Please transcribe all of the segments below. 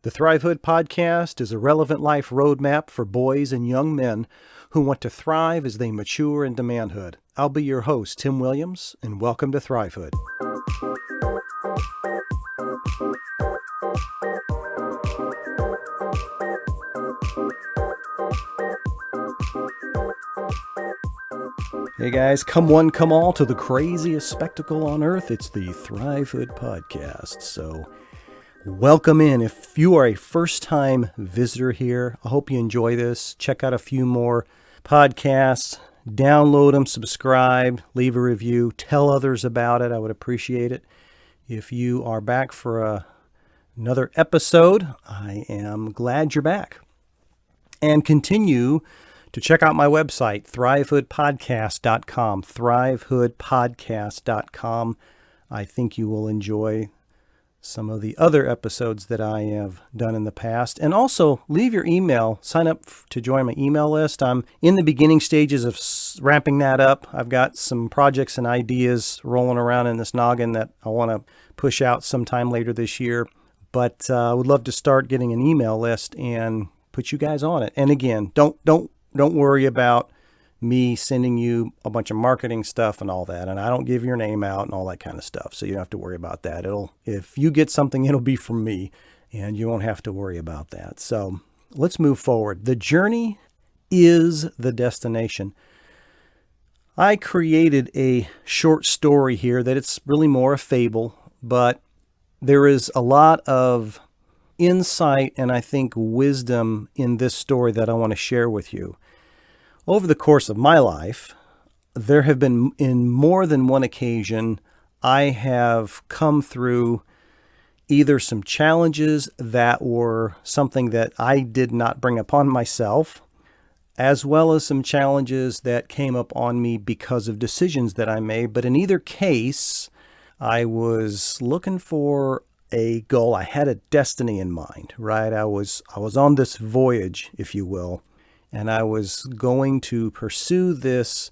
The Thrivehood podcast is a relevant life roadmap for boys and young men who want to thrive as they mature into manhood. I'll be your host, Tim Williams, and welcome to Thrivehood. Hey guys, come one, come all to the craziest spectacle on earth. It's the Thrivehood podcast. So welcome in. If you are a first-time visitor here, I hope you enjoy this. Check out a few more podcasts. Download them, subscribe, leave a review, tell others about it. I would appreciate it. If you are back for another episode, I am glad you're back. And continue to check out my website, thrivehoodpodcast.com, thrivehoodpodcast.com. I think you will enjoy some of the other episodes that I have done in the past. And also leave your email, sign up to join my email list. I'm in the beginning stages of ramping that up. I've got some projects and ideas rolling around in this noggin that I want to push out sometime later this year. But I would love to start getting an email list and put you guys on it. And again, don't worry about me sending you a bunch of marketing stuff and all that. And I don't give your name out and all that kind of stuff. So you don't have to worry about that. If you get something, it'll be from me and you won't have to worry about that. So let's move forward. The journey is the destination. I created a short story here that it's really more a fable, but there is a lot of insight and I think wisdom in this story that I want to share with you. Over the course of my life, there have been, in more than one occasion, I have come through either some challenges that were something that I did not bring upon myself, as well as some challenges that came up on me because of decisions that I made. But in either case, I was looking for a goal. I had a destiny in mind, right? I was on this voyage, if you will. And I was going to pursue this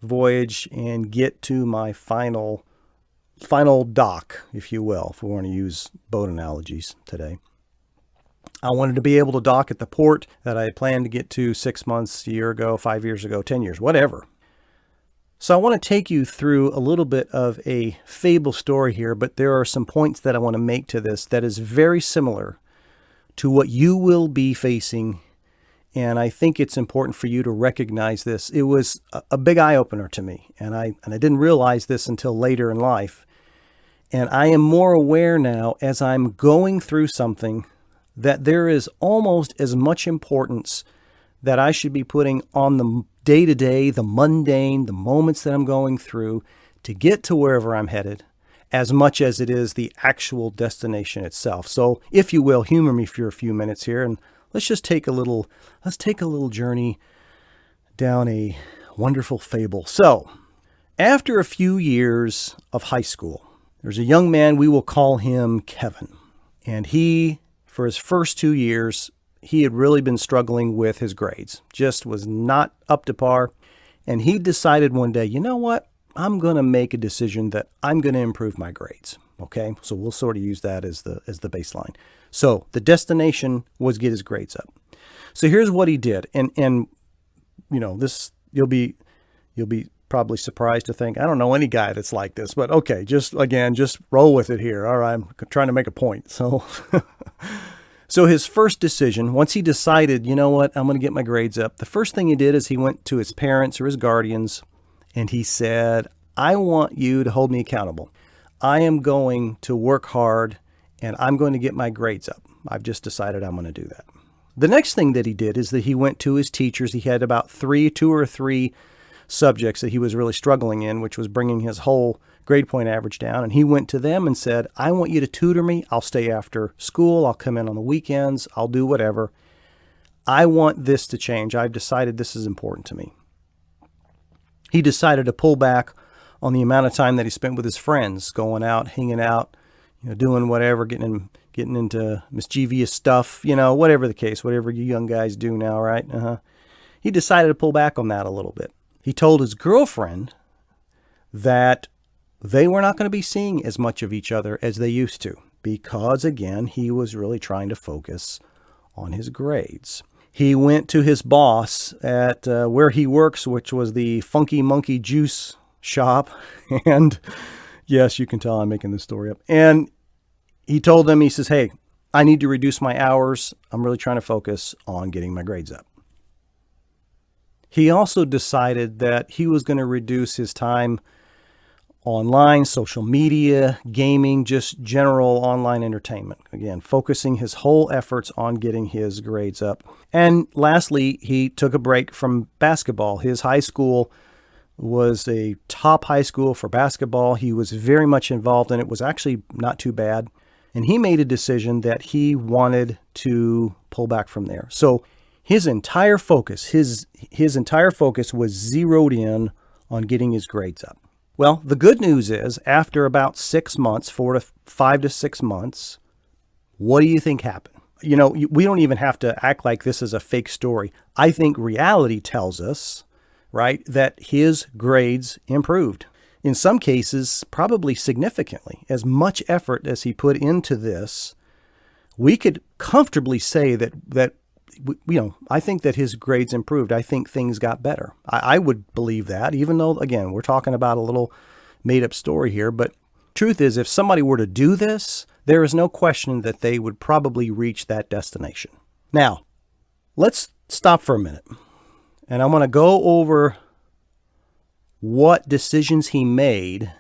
voyage and get to my final dock, if you will, if we want to use boat analogies today. I wanted to be able to dock at the port that I had planned to get to 6 months, a year ago, 5 years ago, 10 years, whatever. So I want to take you through a little bit of a fable story here, but there are some points that I want to make to this that is very similar to what you will be facing. And I think it's important for you to recognize this. It was a big eye-opener to me, and I didn't realize this until later in life. And I am more aware now as I'm going through something that there is almost as much importance that I should be putting on the day-to-day, the mundane, the moments that I'm going through to get to wherever I'm headed, as much as it is the actual destination itself. So if you will, humor me for a few minutes here, and let's take a little journey down a wonderful fable. So, after a few years of high school, there's a young man, we will call him Kevin. And he, for his first 2 years, he had really been struggling with his grades. Just was not up to par. And he decided one day, you know what? I'm going to make a decision that I'm going to improve my grades. Okay, so we'll sort of use that as the baseline. So the destination was get his grades up. So here's what he did, and you know this you'll be probably surprised to think I don't know any guy that's like this, but okay, just roll with it here. All right, I'm trying to make a point. So so his first decision, once he decided, you know what, I'm going to get my grades up. The first thing he did is he went to his parents or his guardians, and he said, I want you to hold me accountable. I am going to work hard and I'm going to get my grades up. I've just decided I'm going to do that. The next thing that he did is that he went to his teachers. He had about two or three subjects that he was really struggling in, which was bringing his whole grade point average down. And he went to them and said, I want you to tutor me. I'll stay after school. I'll come in on the weekends. I'll do whatever. I want this to change. I've decided this is important to me. He decided to pull back on the amount of time that he spent with his friends, going out, hanging out, doing whatever, getting into mischievous stuff, whatever the case, whatever you young guys do now, right? He decided to pull back on that a little bit. He told his girlfriend that they were not going to be seeing as much of each other as they used to. because, again, he was really trying to focus on his grades. He went to his boss at where he works, which was the Funky Monkey Juice shop. And yes, you can tell I'm making this story up. And he told them, he says, hey, I need to reduce my hours. I'm really trying to focus on getting my grades up. He also decided that he was going to reduce his time online, social media, gaming, just general online entertainment. Again, focusing his whole efforts on getting his grades up. And lastly, he took a break from basketball. His high school was a top high school for basketball. He was very much involved and it was actually not too bad. And he made a decision that he wanted to pull back from there. So his entire focus, his entire focus was zeroed in on getting his grades up. Well, the good news is after about 6 months, 5 to 6 months, what do you think happened? You know, we don't even have to act like this is a fake story. I think reality tells us, right, that his grades improved. In some cases, probably significantly. As much effort as he put into this, we could comfortably say that I think that his grades improved. I think things got better. I would believe that, even though, again, we're talking about a little made-up story here. But truth is, if somebody were to do this, there is no question that they would probably reach that destination. Now, let's stop for a minute. And I want to go over what decisions he made.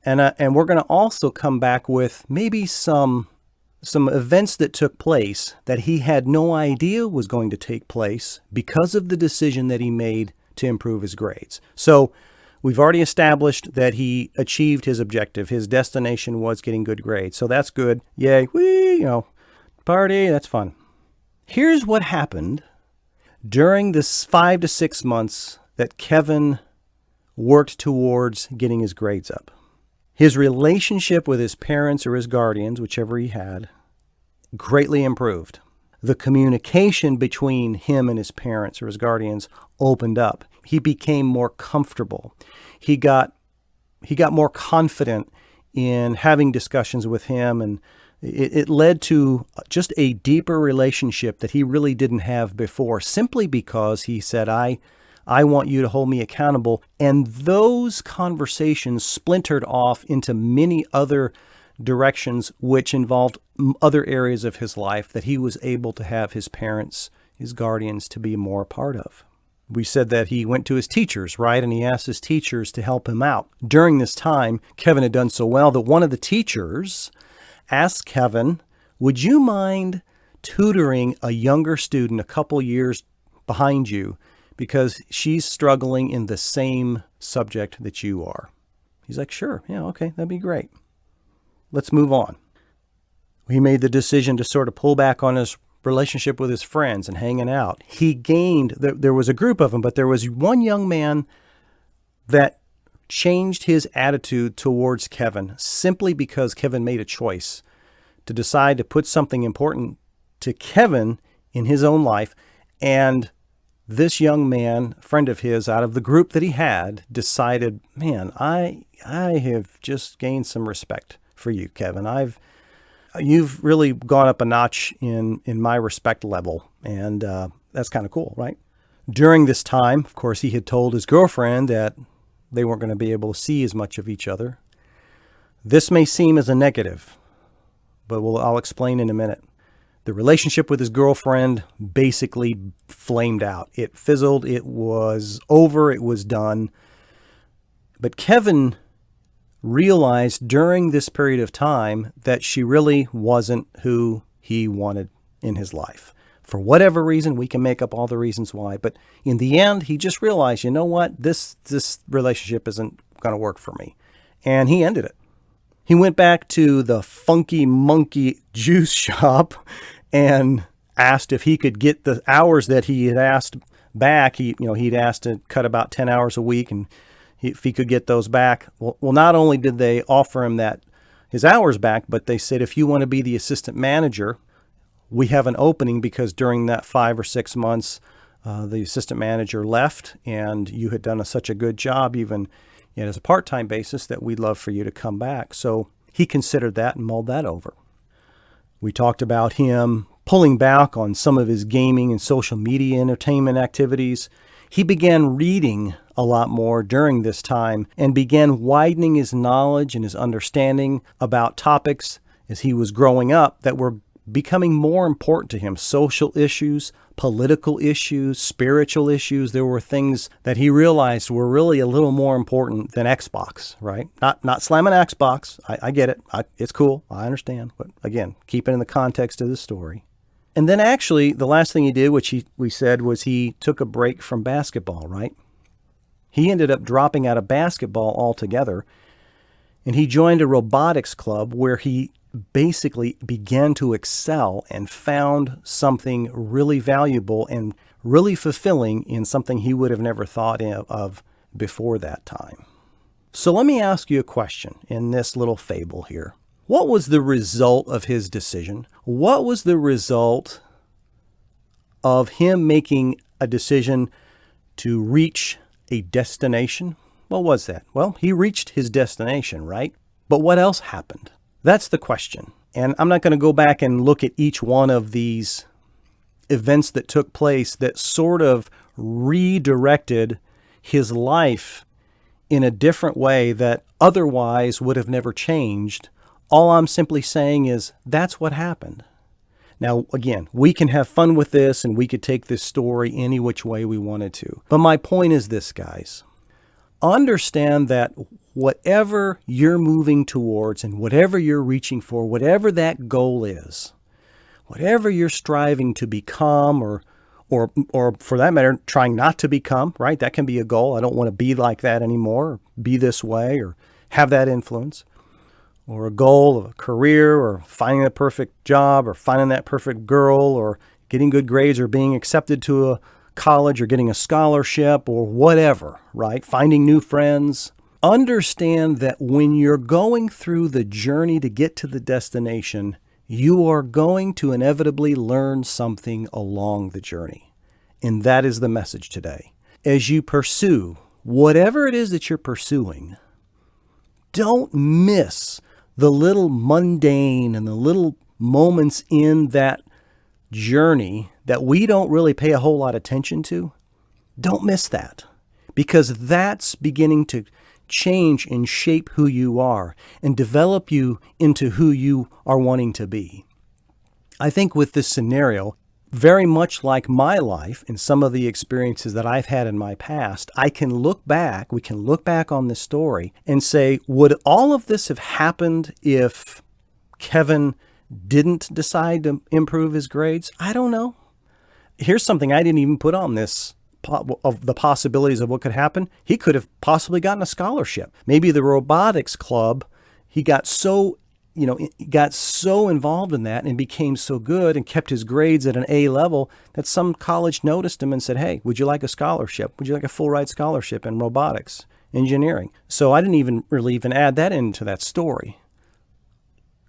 And we're going to also come back with maybe some events that took place that he had no idea was going to take place because of the decision that he made to improve his grades. So we've already established that he achieved his objective. His destination was getting good grades. So that's good. Yay. Whee, party. That's fun. Here's what happened during this 5 to 6 months that Kevin worked towards getting his grades up. His relationship with his parents or his guardians, whichever he had, greatly improved. The communication between him and his parents or his guardians opened up. He became more comfortable. He got more confident in having discussions with him, and it led to just a deeper relationship that he really didn't have before, simply because he said, I want you to hold me accountable. And those conversations splintered off into many other directions, which involved other areas of his life that he was able to have his parents, his guardians, to be more a part of. We said that he went to his teachers, right? And he asked his teachers to help him out. During this time, Kevin had done so well that one of the teachers asked Kevin, would you mind tutoring a younger student a couple years behind you, because she's struggling in the same subject that you are? He's like, sure, yeah, okay, that'd be great. Let's move on. He made the decision to sort of pull back on his relationship with his friends and hanging out. He gained, there was a group of them, but there was one young man that changed his attitude towards Kevin simply because Kevin made a choice to decide to put something important to Kevin in his own life. And this young man, a friend of his out of the group that he had, decided, man, I have just gained some respect for you, Kevin. You've really gone up a notch in my respect level. And that's kind of cool, right? During this time, of course, he had told his girlfriend that they weren't going to be able to see as much of each other. This may seem as a negative, but I'll explain in a minute. The relationship with his girlfriend basically flamed out. It fizzled. It was over. It was done. But Kevin realized during this period of time that she really wasn't who he wanted in his life. For whatever reason, we can make up all the reasons why. But in the end, he just realized, you know what? This relationship isn't going to work for me. And he ended it. He went back to the Funky Monkey Juice shop and asked if he could get the hours that he had asked back. He'd asked to cut about 10 hours a week, and if he could get those back. Well, not only did they offer him his hours back, but they said, if you want to be the assistant manager, we have an opening, because during that 5 or 6 months, the assistant manager left, and you had done such a good job, even as a part-time basis, that we'd love for you to come back. So he considered that and mulled that over. We talked about him pulling back on some of his gaming and social media entertainment activities. He began reading a lot more during this time and began widening his knowledge and his understanding about topics as he was growing up that were becoming more important to him. Social issues, political issues, spiritual issues. There were things that he realized were really a little more important than Xbox, right? Not slamming Xbox. I get it. It's cool. I understand. But again, keep it in the context of the story. And then actually, the last thing he did, which we said, was he took a break from basketball, right? He ended up dropping out of basketball altogether, and he joined a robotics club where he basically began to excel and found something really valuable and really fulfilling in something he would have never thought of before that time. So let me ask you a question in this little fable here. What was the result of his decision? What was the result of him making a decision to reach a destination? What was that? Well, he reached his destination, right? But what else happened? That's the question. And I'm not going to go back and look at each one of these events that took place that sort of redirected his life in a different way that otherwise would have never changed. All I'm simply saying is that's what happened. Now, again, we can have fun with this and we could take this story any which way we wanted to. But my point is this, guys. Understand that whatever you're moving towards and whatever you're reaching for, whatever that goal is, whatever you're striving to become or for that matter, trying not to become, right? That can be a goal. I don't want to be like that anymore, or be this way, or have that influence. Or a goal of a career, or finding the perfect job, or finding that perfect girl, or getting good grades, or being accepted to a college, or getting a scholarship, or whatever, right? Finding new friends. Understand that when you're going through the journey to get to the destination, you are going to inevitably learn something along the journey. And that is the message today. As you pursue whatever it is that you're pursuing, don't miss the little mundane and the little moments in that journey that we don't really pay a whole lot of attention to. Don't miss that, because that's beginning to change and shape who you are and develop you into who you are wanting to be. I think with this scenario, very much like my life and some of the experiences that I've had in my past, we can look back on this story and say, would all of this have happened if Kevin didn't decide to improve his grades? I don't know. Here's something I didn't even put on this of the possibilities of what could happen. He could have possibly gotten a scholarship. Maybe the robotics club, he got so involved in that and became so good and kept his grades at an A level that some college noticed him and said, hey, would you like a scholarship? Would you like a full ride scholarship in robotics engineering? So I didn't even add that into that story.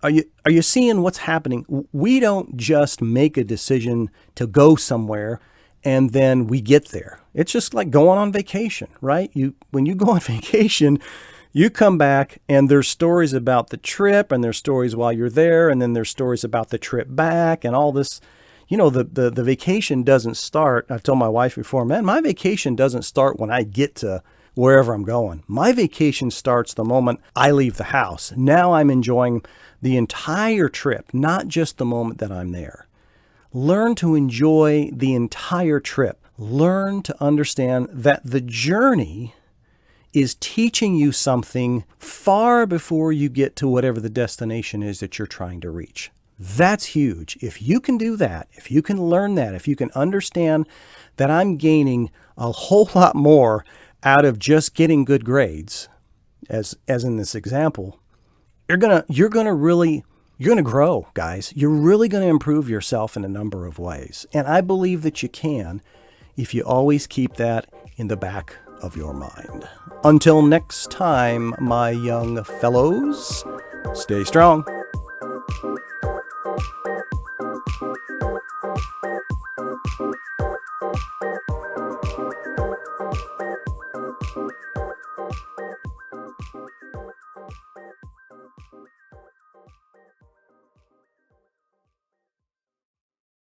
Are you seeing what's happening? We don't just make a decision to go somewhere and then we get there. It's just like going on vacation, right? When you go on vacation, you come back and there's stories about the trip and there's stories while you're there, and then there's stories about the trip back and all this. The vacation doesn't start. I've told my wife before, man, my vacation doesn't start when I get to wherever I'm going. My vacation starts the moment I leave the house. Now I'm enjoying the entire trip, not just the moment that I'm there. Learn to enjoy the entire trip. Learn to understand that the journey is teaching you something far before you get to whatever the destination is that you're trying to reach. That's huge. If you can do that, if you can learn that, if you can understand that I'm gaining a whole lot more out of just getting good grades, as in this example, you're gonna grow, guys. You're really gonna improve yourself in a number of ways. And I believe that you can if you always keep that in the back of your mind. Until next time, my young fellows, stay strong.